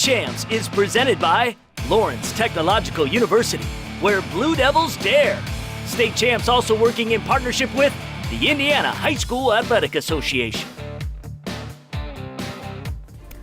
CHAMPS is presented by Lawrence Technological University, where Blue Devils dare. State Champs also working in partnership with the Indiana High School Athletic Association.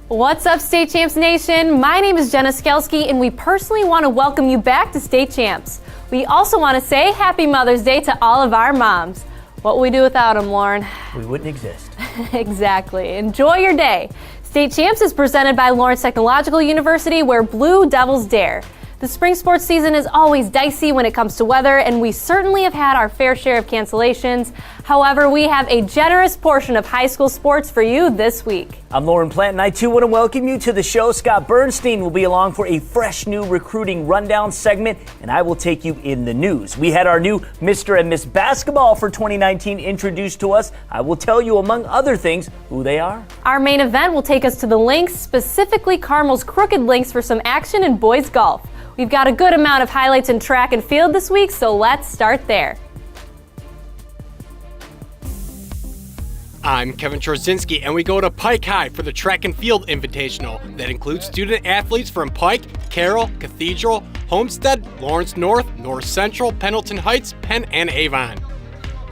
What's up, State Champs Nation? My name is Jenna Skelski, and we personally want to welcome you back to State Champs. We also want to say Happy Mother's Day to all of our moms. What would we do without them, Lauren? We wouldn't exist. Exactly. Enjoy your day. State Champs is presented by Lawrence Technological University, where Blue Devils dare. The spring sports season is always dicey when it comes to weather, and we certainly have had our fair share of cancellations. However, we have a generous portion of high school sports for you this week. I'm Lauren Plant, and I too want to welcome you to the show. Scott Bernstein will be along for a fresh new recruiting rundown segment, and I will take you in the news. We had our new Mr. and Miss Basketball for 2019 introduced to us. I will tell you, among other things, who they are. Our main event will take us to the links, specifically Carmel's Crooked Links, for some action in boys golf. We've got a good amount of highlights in track and field this week, so let's start there. I'm Kevin Chorzinski, and we go to Pike High for the Track and Field Invitational that includes student athletes from Pike, Carroll, Cathedral, Homestead, Lawrence North, North Central, Pendleton Heights, Penn, and Avon.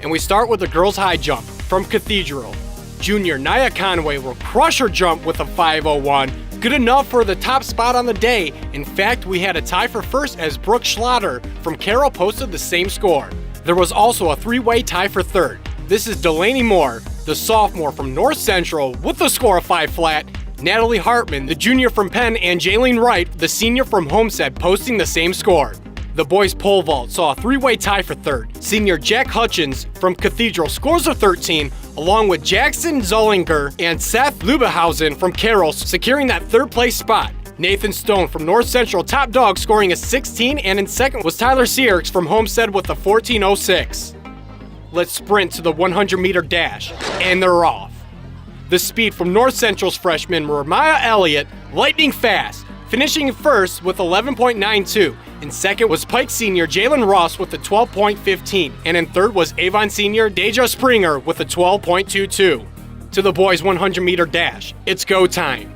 And we start with the girls' high jump from Cathedral. Junior Nia Conway will crush her jump with a 5:01. Good enough for the top spot on the day. In fact, we had a tie for first as Brooke Schlatter from Carroll posted the same score. There was also a three-way tie for third. This is Delaney Moore, the sophomore from North Central, with a score of 5 flat. Natalie Hartman, the junior from Penn, and Jaylene Wright, the senior from Homestead, posting the same score. The boys' pole vault saw a three-way tie for third. Senior Jack Hutchins from Cathedral scores a 13, along with Jackson Zollinger and Seth Lubehausen from Carroll securing that third-place spot. Nathan Stone from North Central top dog scoring a 16, and in second was Tyler Sierks from Homestead with a 14:06. Let's sprint to the 100-meter dash, and they're off. The speed from North Central's freshman Mariah Elliott, lightning fast, finishing first with 11.92. In second was Pike senior Jalen Ross with a 12.15, and in third was Avon senior Deja Springer with a 12.22. To the boys' 100-meter dash, it's go time.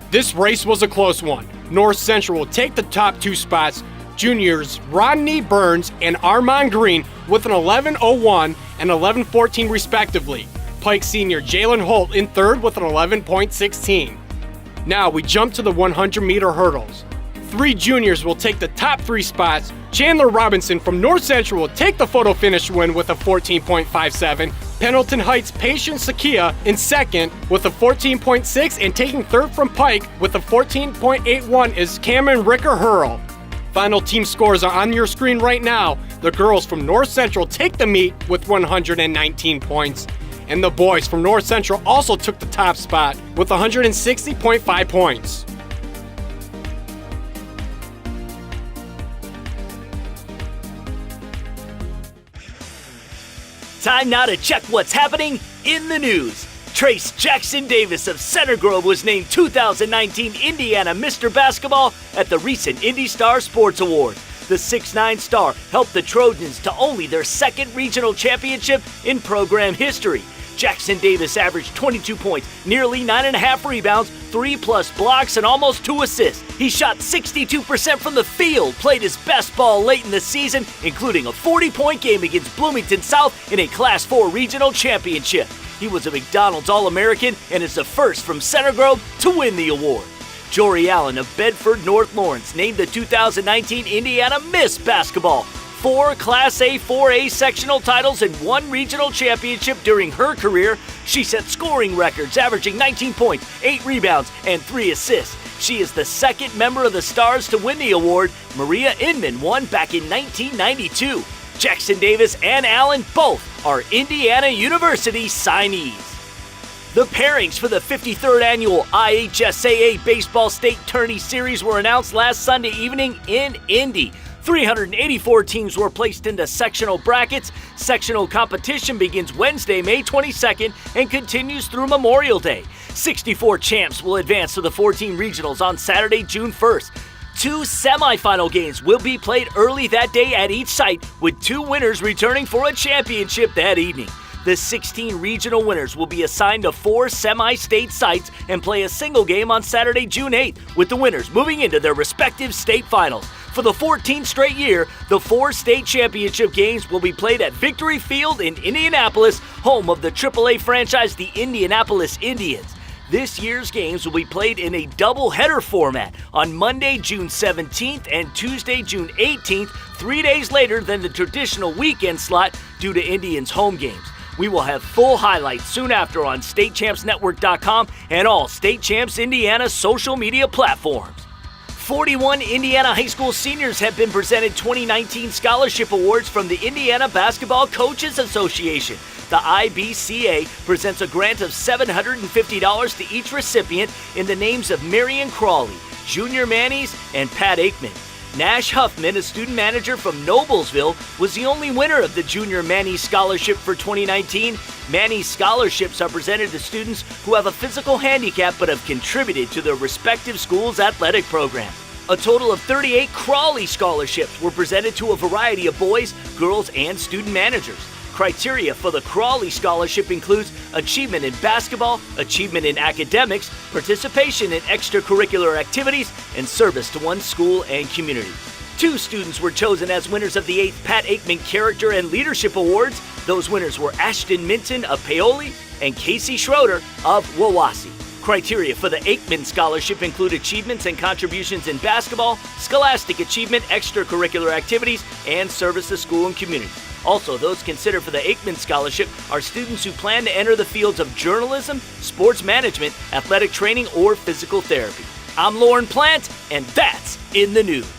This race was a close one. North Central will take the top two spots. Juniors Rodney Burns and Armand Green with an 11:01 and 11:14 respectively. Pike senior Jalen Holt in third with an 11.16. Now we jump to the 100-meter hurdles. 3 juniors will take the top 3 spots. Chandler Robinson from North Central will take the photo finish win with a 14.57. Pendleton Heights' Patience Sakia in second with a 14.6, and taking third from Pike with a 14.81 is Cameron Ricker Hurl. Final team scores are on your screen right now. The girls from North Central take the meet with 119 points. And the boys from North Central also took the top spot with 160.5 points. Time now to check what's happening in the news. Trace Jackson Davis of Center Grove was named 2019 Indiana Mr. Basketball at the recent Indy Star Sports Awards. The 6'9" star helped the Trojans to only their second regional championship in program history. Jackson Davis averaged 22 points, nearly 9.5 rebounds, 3+ blocks, and almost 2 assists. He shot 62% from the field, played his best ball late in the season, including a 40-point game against Bloomington South in a Class 4 regional championship. He was a McDonald's All-American and is the first from Center Grove to win the award. Jory Allen of Bedford North Lawrence named the 2019 Indiana Miss Basketball. 4 Class A 4A sectional titles and 1 regional championship during her career. She set scoring records, averaging 19 points, 8 rebounds, and 3 assists. She is the second member of the Stars to win the award. Maria Inman won back in 1992. Jackson Davis and Allen both are Indiana University signees. The pairings for the 53rd annual IHSAA Baseball State Tourney Series were announced last Sunday evening in Indy. 384 teams were placed into sectional brackets. Sectional competition begins Wednesday, May 22nd and continues through Memorial Day. 64 champs will advance to the 14 regionals on Saturday, June 1st. 2 semifinal games will be played early that day at each site, with 2 winners returning for a championship that evening. The 16 regional winners will be assigned to 4 semi-state sites and play a single game on Saturday, June 8th, with the winners moving into their respective state finals. For the 14th straight year, the 4 state championship games will be played at Victory Field in Indianapolis, home of the AAA franchise, the Indianapolis Indians. This year's games will be played in a doubleheader format on Monday, June 17th and Tuesday, June 18th, 3 days later than the traditional weekend slot due to Indians' home games. We will have full highlights soon after on StateChampsNetwork.com and all State Champs Indiana social media platforms. 41 Indiana high school seniors have been presented 2019 scholarship awards from the Indiana Basketball Coaches Association. The IBCA presents a grant of $750 to each recipient in the names of Marion Crawley, Junior Mannies, and Pat Aikman. Nash Huffman, a student manager from Noblesville, was the only winner of the Junior Mannies Scholarship for 2019. Mannies Scholarships are presented to students who have a physical handicap but have contributed to their respective school's athletic program. A total of 38 Crawley Scholarships were presented to a variety of boys, girls, and student managers. Criteria for the Crawley Scholarship includes achievement in basketball, achievement in academics, participation in extracurricular activities, and service to one's school and community. 2 students were chosen as winners of the 8th Pat Aikman Character and Leadership Awards. Those winners were Ashton Minton of Paoli and Casey Schroeder of Wawasee. Criteria for the Aikman Scholarship include achievements and contributions in basketball, scholastic achievement, extracurricular activities, and service to school and community. Also, those considered for the Aikman Scholarship are students who plan to enter the fields of journalism, sports management, athletic training, or physical therapy. I'm Lauren Plant, and that's In the News.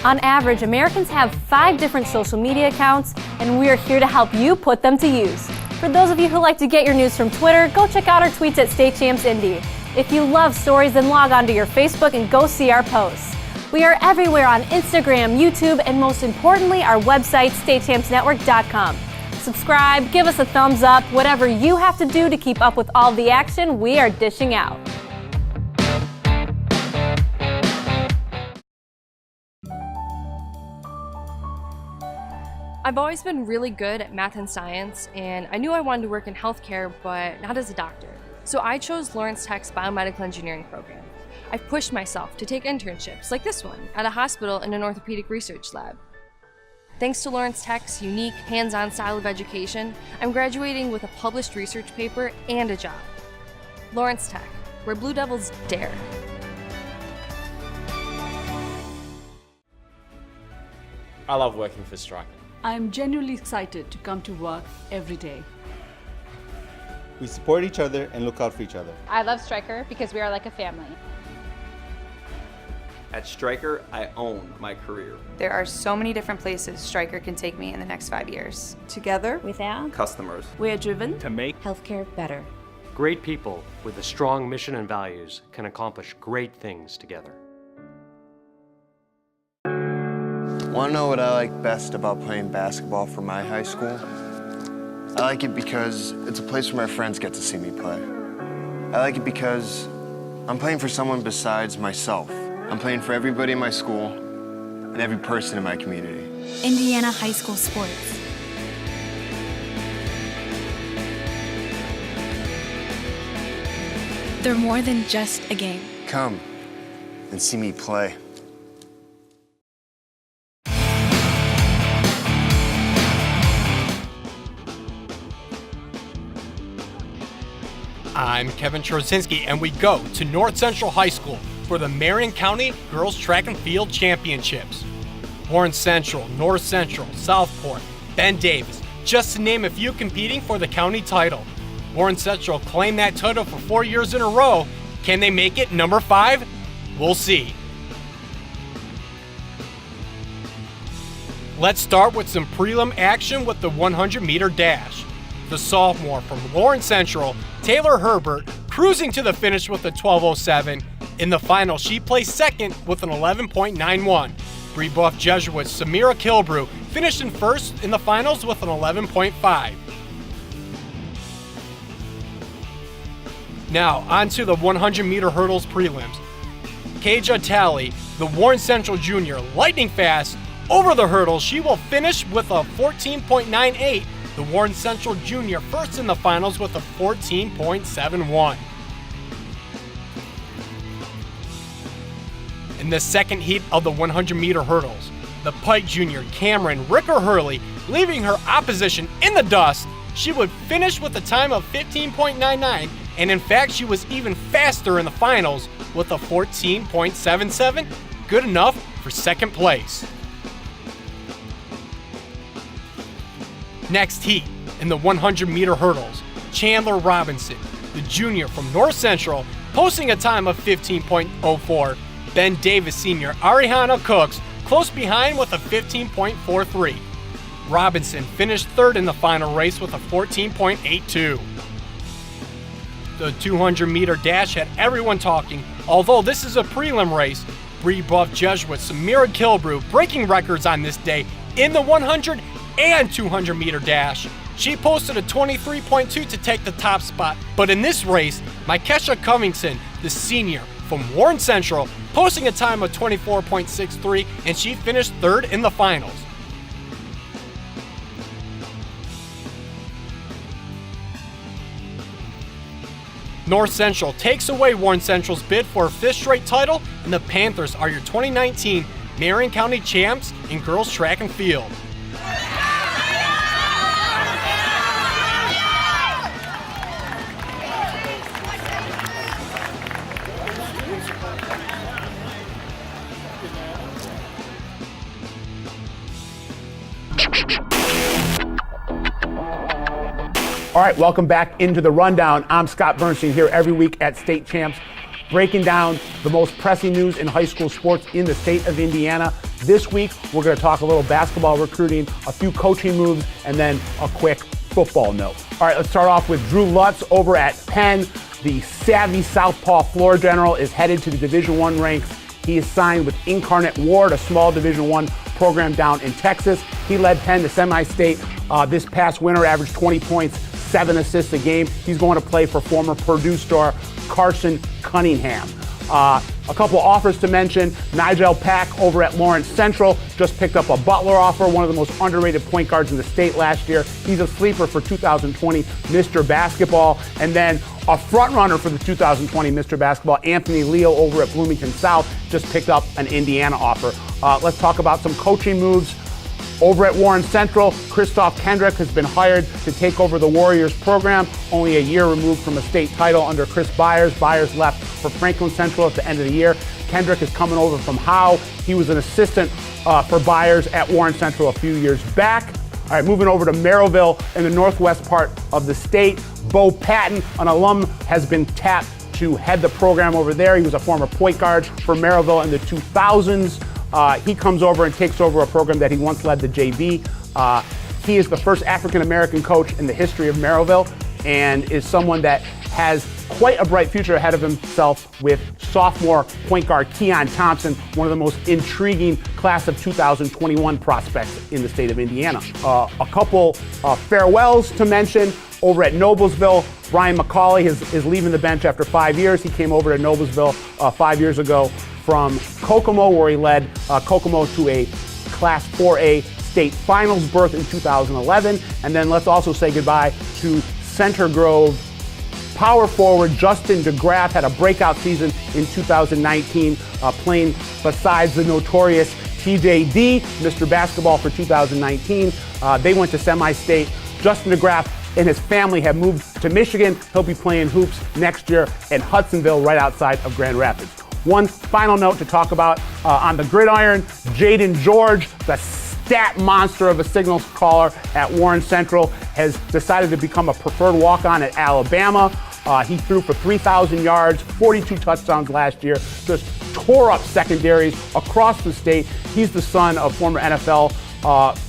On average, Americans have 5 different social media accounts, and we are here to help you put them to use. For those of you who like to get your news from Twitter, go check out our tweets at State Champs Indy. If you love stories, then log on to your Facebook and go see our posts. We are everywhere on Instagram, YouTube, and most importantly, our website, StateChampsNetwork.com. Subscribe, give us a thumbs up, whatever you have to do to keep up with all the action we are dishing out. I've always been really good at math and science, and I knew I wanted to work in healthcare, but not as a doctor. So I chose Lawrence Tech's biomedical engineering program. I've pushed myself to take internships, like this one, at a hospital in an orthopedic research lab. Thanks to Lawrence Tech's unique, hands-on style of education, I'm graduating with a published research paper and a job. Lawrence Tech, where Blue Devils dare. I love working for Stryker. I'm genuinely excited to come to work every day. We support each other and look out for each other. I love Stryker because we are like a family. At Stryker, I own my career. There are so many different places Stryker can take me in the next 5 years. Together, with our customers, we are driven to make healthcare better. Great people with a strong mission and values can accomplish great things together. Want to know what I like best about playing basketball for my high school? I like it because it's a place where my friends get to see me play. I like it because I'm playing for someone besides myself. I'm playing for everybody in my school and every person in my community. Indiana high school sports. They're more than just a game. Come and see me play. I'm Kevin Trozinski, and we go to North Central High School for the Marion County Girls Track and Field Championships. Warren Central, North Central, Southport, Ben Davis, just to name a few competing for the county title. Warren Central claimed that title for 4 years in a row. Can they make it number 5? We'll see. Let's start with some prelim action with the 100-meter dash. The sophomore from Warren Central, Taylor Herbert, cruising to the finish with a 12:07. In the final, she placed second with an 11.91. Brebeuf Jesuits' Samira Kilbrew finished in first in the finals with an 11.5. Now, on to the 100-meter hurdles prelims. Kaja Talley, the Warren Central junior, lightning fast, Over the hurdles, she will finish with a 14.98. The Warren Central Junior first in the finals with a 14.71. In the second heat of the 100-meter hurdles, the Pike Junior Cameron Ricker Hurley, leaving her opposition in the dust, she would finish with a time of 15.99, and in fact she was even faster in the finals with a 14.77, good enough for second place. Next heat, in the 100-meter hurdles, Chandler Robinson, the junior from North Central, posting a time of 15.04. Ben Davis Sr. Ariana Cooks close behind with a 15.43. Robinson finished third in the final race with a 14.82. The 200-meter dash had everyone talking, although this is a prelim race. Bree Buff Jesuit Samira Kilbrew breaking records on this day in the 100 and 200-meter dash. She posted a 23.2 to take the top spot, but in this race, Mykesha Covington, the senior from Warren Central, posting a time of 24.63, and she finished third in the finals. North Central takes away Warren Central's bid for a fifth straight title, and the Panthers are your 2019 Marion County champs in girls track and field. All right, welcome back into the Rundown. I'm Scott Bernstein here every week at State Champs, breaking down the most pressing news in high school sports in the state of Indiana. This week, we're going to talk a little basketball recruiting, a few coaching moves, and then a quick football note. All right, let's start off with Drew Lutz over at Penn. The savvy southpaw floor general is headed to the Division I ranks. He is signed with Incarnate Ward, a small Division I program down in Texas. He led Penn to semi-state this past winter, averaged 20 points, 7 assists a game. He's going to play for former Purdue star Carson Cunningham. A couple offers to mention. Nigel Pack over at Lawrence Central just picked up a Butler offer, one of the most underrated point guards in the state last year. He's a sleeper for 2020 Mr. Basketball. And then a front runner for the 2020 Mr. Basketball, Anthony Leo over at Bloomington South, just picked up an Indiana offer. Let's talk about some coaching moves. Over at Warren Central, Christoph Kendrick has been hired to take over the Warriors program, only a year removed from a state title under Chris Byers. Byers left for Franklin Central at the end of the year. Kendrick is coming over from Howe. He was an assistant for Byers at Warren Central a few years back. All right, moving over to Merrillville in the northwest part of the state. Bo Patton, an alum, has been tapped to head the program over there. He was a former point guard for Merrillville in the 2000s. He comes over and takes over a program that he once led, the JV. He is the first African-American coach in the history of Merrillville and is someone that has quite a bright future ahead of himself with sophomore point guard Keon Thompson, one of the most intriguing class of 2021 prospects in the state of Indiana. A couple farewells to mention. Over at Noblesville, Brian McCauley is leaving the bench after 5 years. He came over to Noblesville 5 years ago from Kokomo, where he led Kokomo to a Class 4A state finals berth in 2011. And then let's also say goodbye to Center Grove power forward Justin DeGraff. Had a breakout season in 2019, playing besides the notorious TJD, Mr. Basketball for 2019. They went to semi-state. Justin DeGraff and his family have moved to Michigan. He'll be playing hoops next year in Hudsonville, right outside of Grand Rapids. One final note to talk about on the gridiron, Jaden George, the stat monster of a signals caller at Warren Central, has decided to become a preferred walk-on at Alabama. He threw for 3,000 yards, 42 touchdowns last year, just tore up secondaries across the state. He's the son of former NFL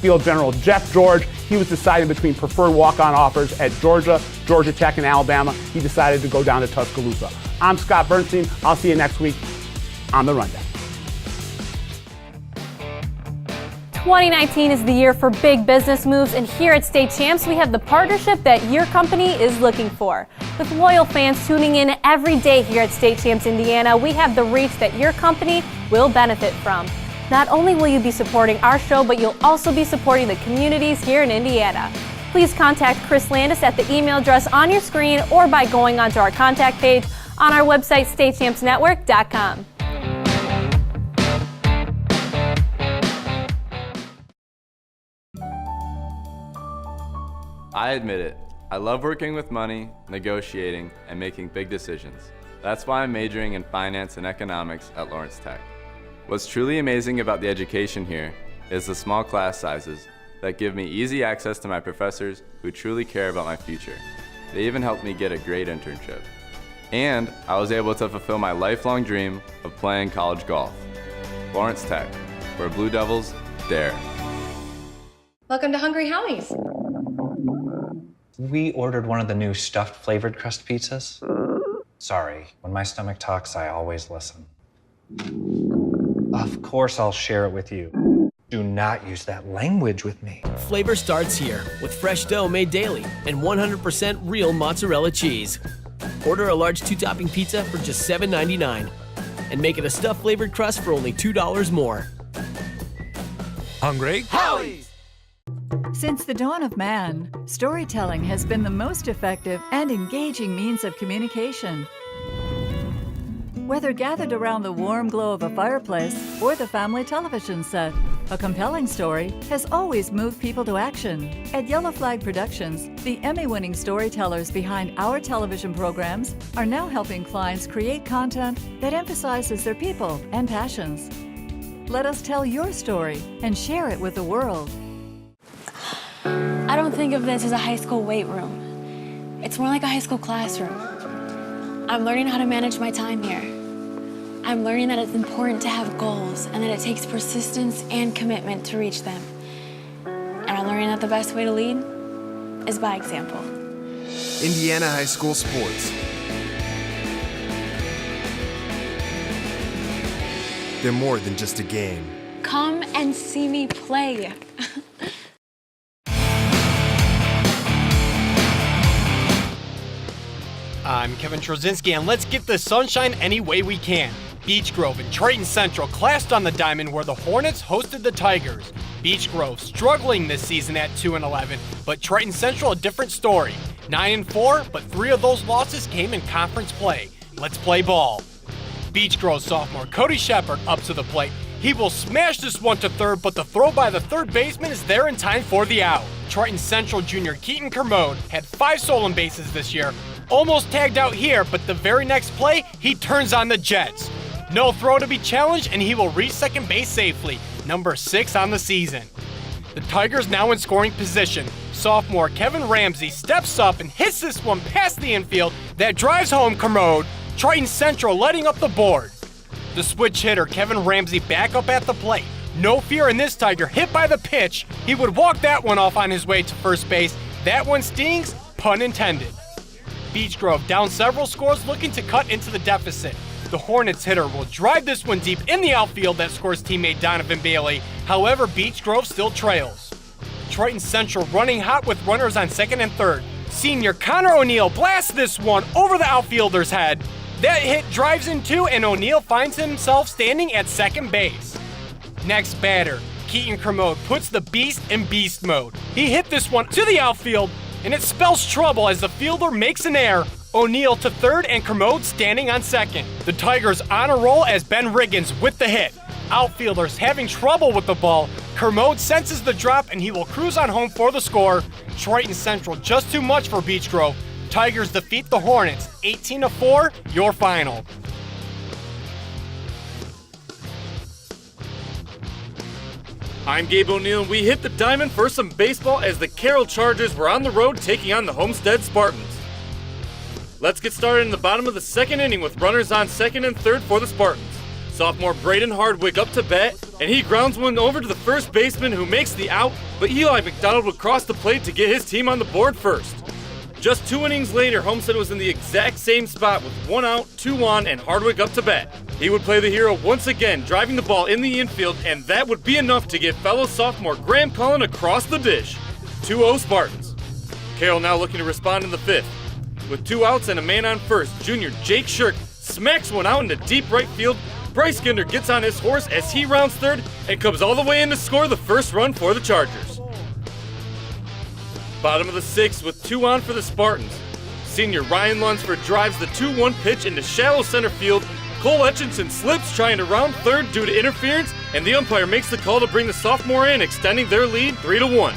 field general Jeff George. He was deciding between preferred walk-on offers at Georgia, Georgia Tech, and Alabama. He decided to go down to Tuscaloosa. I'm Scott Bernstein. I'll see you next week on The Rundown. 2019 is the year for big business moves, and here at State Champs, we have the partnership that your company is looking for. With loyal fans tuning in every day here at State Champs Indiana, we have the reach that your company will benefit from. Not only will you be supporting our show, but you'll also be supporting the communities here in Indiana. Please contact Chris Landis at the email address on your screen or by going onto our contact page on our website, statechampsnetwork.com. I admit it, I love working with money, negotiating, and making big decisions. That's why I'm majoring in finance and economics at Lawrence Tech. What's truly amazing about the education here is the small class sizes that give me easy access to my professors who truly care about my future. They even helped me get a great internship. And I was able to fulfill my lifelong dream of playing college golf. Lawrence Tech, where Blue Devils dare. Welcome to Hungry Howie's. We ordered one of the new stuffed flavored crust pizzas. Sorry, when my stomach talks, I always listen. Of course I'll share it with you. Do not use that language with me. Flavor starts here with fresh dough made daily and 100% real mozzarella cheese. Order a large 2-topping pizza for just $7.99 and make it a stuffed flavored crust for only $2 more. Hungry Howie's! Since the dawn of man, storytelling has been the most effective and engaging means of communication. Whether gathered around the warm glow of a fireplace or the family television set, a compelling story has always moved people to action. At Yellow Flag Productions, the Emmy-winning storytellers behind our television programs are now helping clients create content that emphasizes their people and passions. Let us tell your story and share it with the world. I don't think of this as a high school weight room. It's more like a high school classroom. I'm learning how to manage my time here. I'm learning that it's important to have goals and that it takes persistence and commitment to reach them. And I'm learning that the best way to lead is by example. Indiana High School Sports. They're more than just a game. Come and see me play. I'm Kevin Trozinski, and let's get the sunshine any way we can. Beech Grove and Triton Central clashed on the diamond where the Hornets hosted the Tigers. Beech Grove struggling this season at 2-11, but Triton Central a different story. 9-4, but 3 of those losses came in conference play. Let's play ball. Beech Grove sophomore Cody Shepard up to the plate. He will smash this one to third, but the throw by the third baseman is there in time for the out. Triton Central junior Keaton Kermode had 5 stolen bases this year. Almost tagged out here, but the very next play, he turns on the Jets. No throw to be challenged, and he will reach second base safely, number 6 on the season. The Tigers now in scoring position. Sophomore Kevin Ramsey steps up and hits this one past the infield that drives home Kermode. Triton Central letting up the board. The switch hitter Kevin Ramsey back up at the plate. No fear in this Tiger, hit by the pitch. He would walk that one off on his way to first base. That one stings, pun intended. Beech Grove down several scores looking to cut into the deficit. The Hornets hitter will drive this one deep in the outfield that scores teammate Donovan Bailey. However, Beech Grove still trails. Triton Central running hot with runners on second and third. Senior Connor O'Neill blasts this one over the outfielder's head. That hit drives in 2 and O'Neill finds himself standing at second base. Next batter, Keaton Kermode puts the beast in beast mode. He hit this one to the outfield, and it spells trouble as the fielder makes an error. O'Neill to third and Kermode standing on second. The Tigers on a roll as Ben Riggins with the hit. Outfielders having trouble with the ball. Kermode senses the drop and he will cruise on home for the score. Triton Central just too much for Beech Grove. Tigers defeat the Hornets 18-4, your final. I'm Gabe O'Neill, and we hit the diamond for some baseball as the Carroll Chargers were on the road taking on the Homestead Spartans. Let's get started in the bottom of the second inning with runners on second and third for the Spartans. Sophomore Braden Hardwick up to bat, and he grounds one over to the first baseman who makes the out, but Eli McDonald would cross the plate to get his team on the board first. Just 2 innings later, Homestead was in the exact same spot with 1 out, 2 on, and Hardwick up to bat. He would play the hero once again, driving the ball in the infield, and that would be enough to get fellow sophomore Graham Cullen across the dish. 2-0 Spartans. Carroll now looking to respond in the 5th. With 2 outs and a man on first, junior Jake Shirk smacks one out into deep right field, Bryce Ginder gets on his horse as he rounds third and comes all the way in to score the first run for the Chargers. Bottom of the sixth with 2 on for the Spartans. Senior Ryan Lunsford drives the 2-1 pitch into shallow center field. Cole Etchinson slips trying to round third due to interference, and the umpire makes the call to bring the sophomore in, extending their lead 3-1.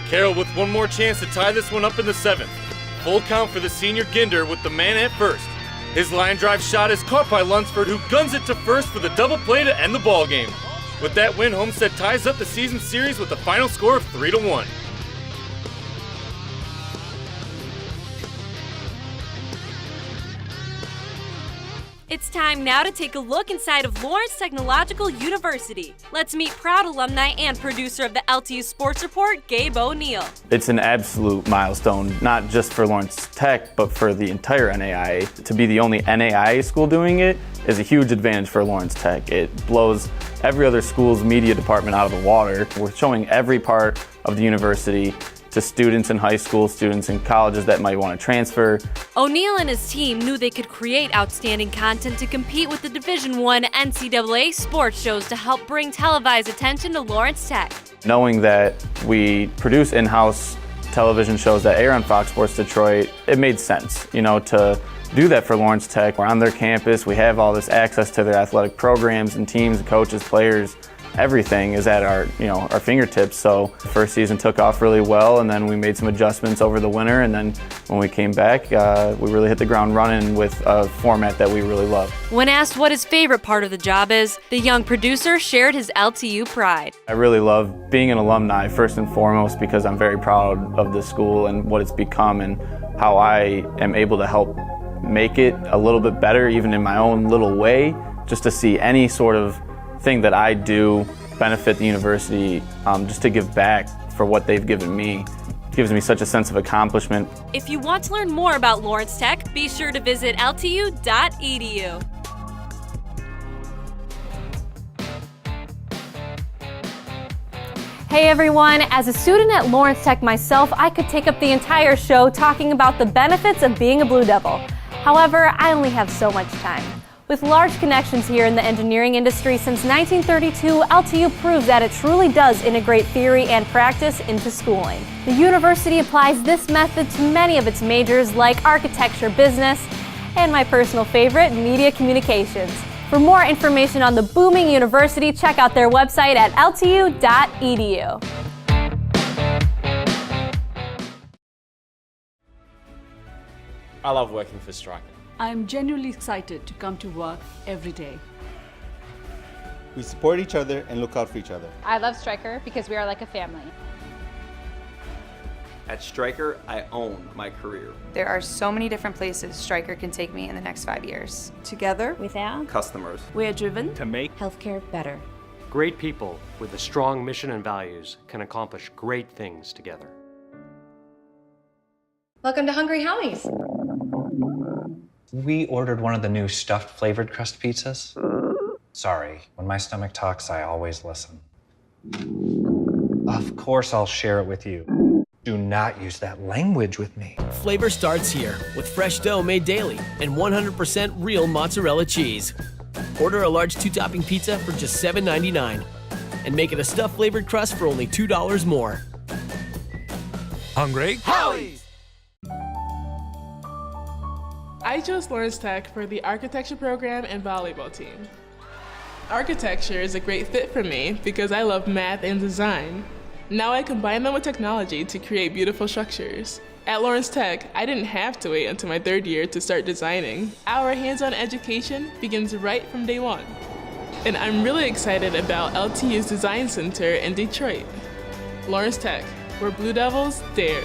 Carroll with one more chance to tie this one up in the 7th. Full count for the senior Ginder with the man at first. His line drive shot is caught by Lunsford, who guns it to first for the double play to end the ball game. With that win, Homestead ties up the season series with a final score of 3-1. It's time now to take a look inside of Lawrence Technological University. Let's meet proud alumni and producer of the LTU Sports Report, Gabe O'Neill. It's an absolute milestone, not just for Lawrence Tech, but for the entire NAIA. To be the only NAIA school doing it is a huge advantage for Lawrence Tech. It blows every other school's media department out of the water. We're showing every part of the university to students in high school, students in colleges that might want to transfer. O'Neill and his team knew they could create outstanding content to compete with the Division I NCAA sports shows to help bring televised attention to Lawrence Tech. Knowing that we produce in-house television shows that air on Fox Sports Detroit, it made sense, to do that for Lawrence Tech. We're on their campus, we have all this access to their athletic programs and teams, coaches, players. Everything is at our fingertips. So the first season took off really well, and then we made some adjustments over the winter, and then when we came back, we really hit the ground running with a format that we really love. When asked what his favorite part of the job is, the young producer shared his LTU pride. I really love being an alumni first and foremost because I'm very proud of this school and what it's become and how I am able to help make it a little bit better, even in my own little way, just to see any sort of thing that I do benefit the university, just to give back for what they've given me. It gives me such a sense of accomplishment. If you want to learn more about Lawrence Tech, be sure to visit ltu.edu. Hey everyone, as a student at Lawrence Tech myself, I could take up the entire show talking about the benefits of being a Blue Devil. However, I only have so much time. With large connections here in the engineering industry since 1932, LTU proves that it truly does integrate theory and practice into schooling. The university applies this method to many of its majors like architecture, business, and my personal favorite, media communications. For more information on the booming university, check out their website at ltu.edu. I love working for Stryker. I'm genuinely excited to come to work every day. We support each other and look out for each other. I love Stryker because we are like a family. At Stryker, I own my career. There are so many different places Stryker can take me in the next 5 years. Together, with our Customers. we are driven To make healthcare better. great people with a strong mission and values can accomplish great things together. Welcome to Hungry Howie's. We ordered one of the new stuffed flavored crust pizzas. Sorry, when my stomach talks, I always listen. Of course I'll share it with you. Do not use that language with me. Flavor starts here with fresh dough made daily and 100% real mozzarella cheese. Order a large 2-topping pizza for just $7.99 and make it a stuffed flavored crust for only $2 more. Hungry Howie's! I chose Lawrence Tech for the architecture program and volleyball team. Architecture is a great fit for me because I love math and design. Now I combine them with technology to create beautiful structures. At Lawrence Tech, I didn't have to wait until my 3rd year to start designing. Our hands-on education begins right from day one. And I'm really excited about LTU's Design Center in Detroit. Lawrence Tech, where Blue Devils dare.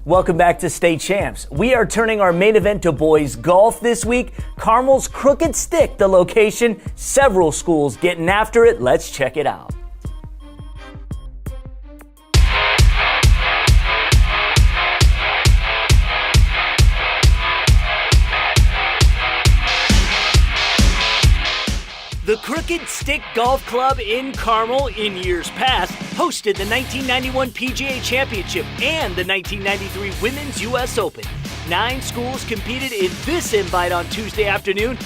Welcome back to State Champs. We are turning our main event to boys golf this week. Carmel's Crooked Stick, the location. Several schools getting after it. Let's check it out. The Crooked Stick Golf Club in Carmel, in years past, hosted the 1991 PGA Championship and the 1993 Women's U.S. Open. 9 schools competed in this invite on Tuesday afternoon.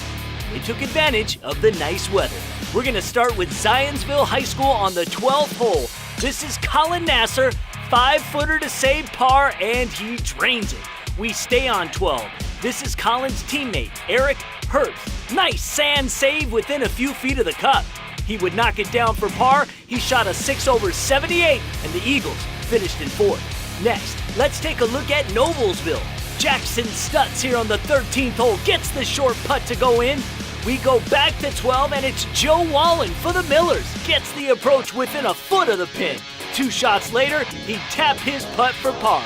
They took advantage of the nice weather. We're going to start with Zionsville High School on the 12th hole. This is Colin Nasser, 5-footer to save par, and he drains it. We stay on 12. This is Colin's teammate, Eric Hurt. Nice sand save within a few feet of the cup. He would knock it down for par. He shot a 6 over 78, and the Eagles finished in 4th. Next, let's take a look at Noblesville. Jackson Stutz here on the 13th hole gets the short putt to go in. We go back to 12, and it's Joe Wallen for the Millers. Gets the approach within a foot of the pin. 2 shots later, he tapped his putt for par.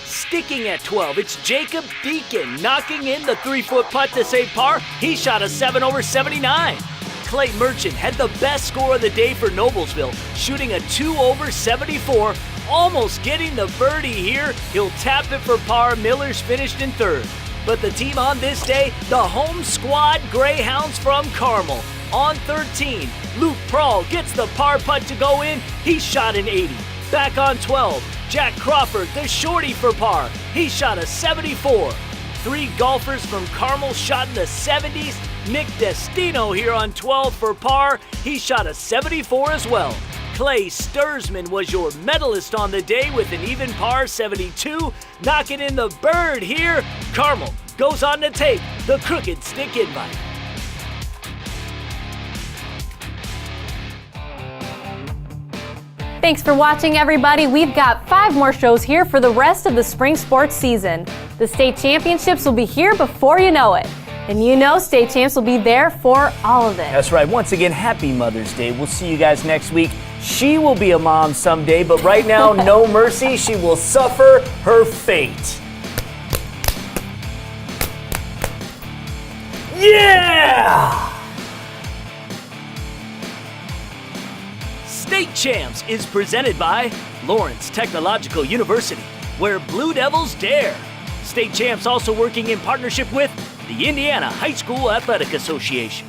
Sticking at 12, it's Jacob Deacon knocking in the 3-foot putt to save par. He shot a 7 over 79. Clay Merchant had the best score of the day for Noblesville, shooting a 2 over 74, almost getting the birdie here. He'll tap it for par. Millers finished in 3rd. But the team on this day, the home squad Greyhounds from Carmel. On 13, Luke Prawl gets the par putt to go in. He shot an 80. Back on 12, Jack Crawford, the shorty for par. He shot a 74. 3 golfers from Carmel shot in the 70s. Nick Destino here on 12 for par. He shot a 74 as well. Clay Sturzman was your medalist on the day with an even par 72. Knocking in the bird here. Carmel goes on to take the Crooked Stick invite. Thanks for watching, everybody. We've got 5 more shows here for the rest of the spring sports season. The state championships will be here before you know it. And you know State Champs will be there for all of it. That's right. Once again, happy Mother's Day. We'll see you guys next week. She will be a mom someday, but right now, no mercy. She will suffer her fate. Yeah! State Champs is presented by Lawrence Technological University, where Blue Devils dare. State Champs also working in partnership with the Indiana High School Athletic Association.